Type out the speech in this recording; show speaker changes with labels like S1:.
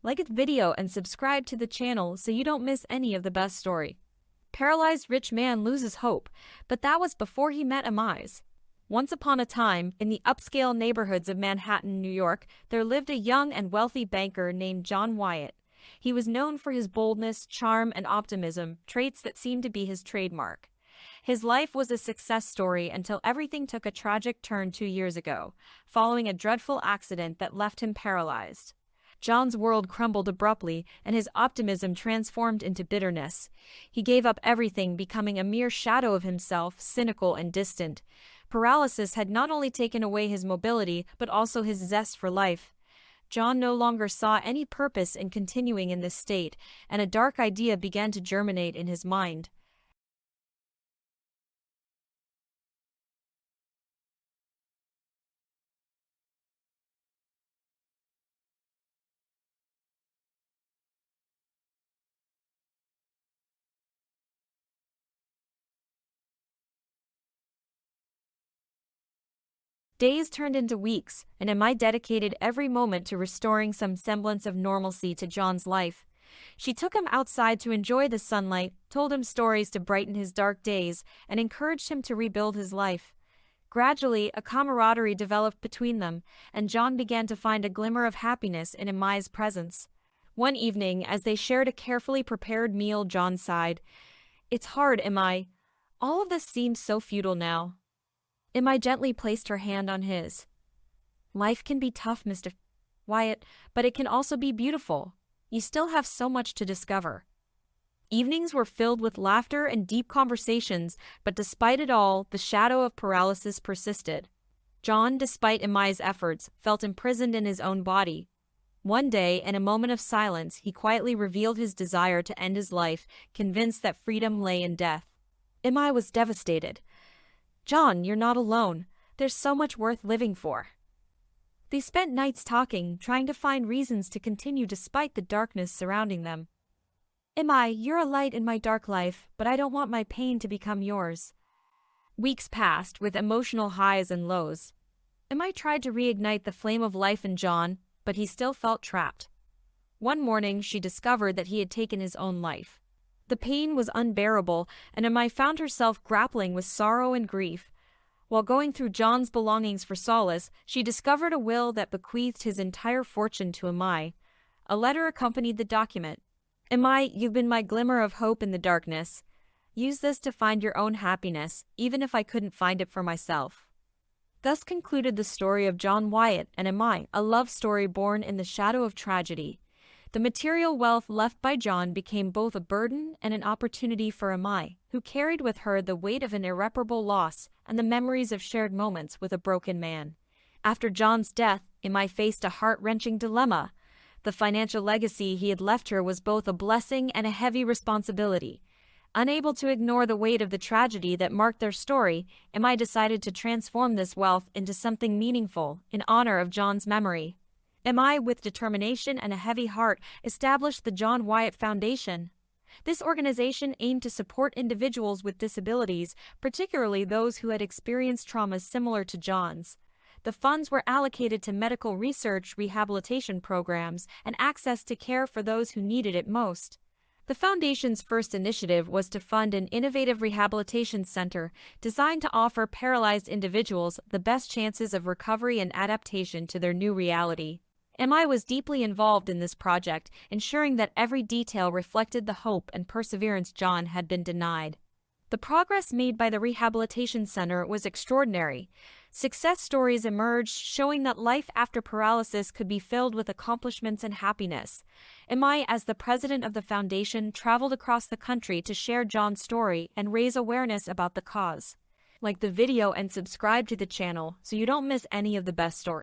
S1: Like the video and subscribe to the channel so you don't miss any of the best story. Paralyzed rich man loses hope, but that was before he met Ami's. Once upon a time, in the upscale neighborhoods of Manhattan, New York, there lived a young and wealthy banker named John Wyatt. He was known for his boldness, charm, and optimism, traits that seemed to be his trademark. His life was a success story until everything took a tragic turn 2 years ago, following a dreadful accident that left him paralyzed. John's world crumbled abruptly, and his optimism transformed into bitterness. He gave up everything, becoming a mere shadow of himself, cynical and distant. Paralysis had not only taken away his mobility, but also his zest for life. John no longer saw any purpose in continuing in this state, and a dark idea began to germinate in his mind. Days turned into weeks, and Emma dedicated every moment to restoring some semblance of normalcy to John's life. She took him outside to enjoy the sunlight, told him stories to brighten his dark days, and encouraged him to rebuild his life. Gradually, a camaraderie developed between them, and John began to find a glimmer of happiness in Emma's presence. One evening, as they shared a carefully prepared meal, John sighed, "It's hard, Emma. All of this seems so futile now." Emma gently placed her hand on his. "Life can be tough, Mr. Wyatt, but it can also be beautiful. You still have so much to discover." Evenings were filled with laughter and deep conversations, but despite it all, the shadow of paralysis persisted. John, despite Emma's efforts, felt imprisoned in his own body. One day, in a moment of silence, he quietly revealed his desire to end his life, convinced that freedom lay in death. Emma was devastated. "John, you're not alone. There's so much worth living for." They spent nights talking, trying to find reasons to continue despite the darkness surrounding them. "Emma, you're a light in my dark life, but I don't want my pain to become yours." Weeks passed, with emotional highs and lows. Emma tried to reignite the flame of life in John, but he still felt trapped. One morning, she discovered that he had taken his own life. The pain was unbearable, and Emma found herself grappling with sorrow and grief. While going through John's belongings for solace, she discovered a will that bequeathed his entire fortune to Emma. A letter accompanied the document. "Emma, you've been my glimmer of hope in the darkness. Use this to find your own happiness, even if I couldn't find it for myself." Thus concluded the story of John Wyatt and Emma, a love story born in the shadow of tragedy. The material wealth left by John became both a burden and an opportunity for Emma, who carried with her the weight of an irreparable loss and the memories of shared moments with a broken man. After John's death, Emma faced a heart-wrenching dilemma. The financial legacy he had left her was both a blessing and a heavy responsibility. Unable to ignore the weight of the tragedy that marked their story, Emma decided to transform this wealth into something meaningful in honor of John's memory. Emma, with determination and a heavy heart, established the John Wyatt Foundation. This organization aimed to support individuals with disabilities, particularly those who had experienced traumas similar to John's. The funds were allocated to medical research, rehabilitation programs, and access to care for those who needed it most. The Foundation's first initiative was to fund an innovative rehabilitation center designed to offer paralyzed individuals the best chances of recovery and adaptation to their new reality. Emma was deeply involved in this project, ensuring that every detail reflected the hope and perseverance John had been denied. The progress made by the rehabilitation center was extraordinary. Success stories emerged showing that life after paralysis could be filled with accomplishments and happiness. Emma, as the president of the foundation, traveled across the country to share John's story and raise awareness about the cause. Like the video and subscribe to the channel so you don't miss any of the best stories.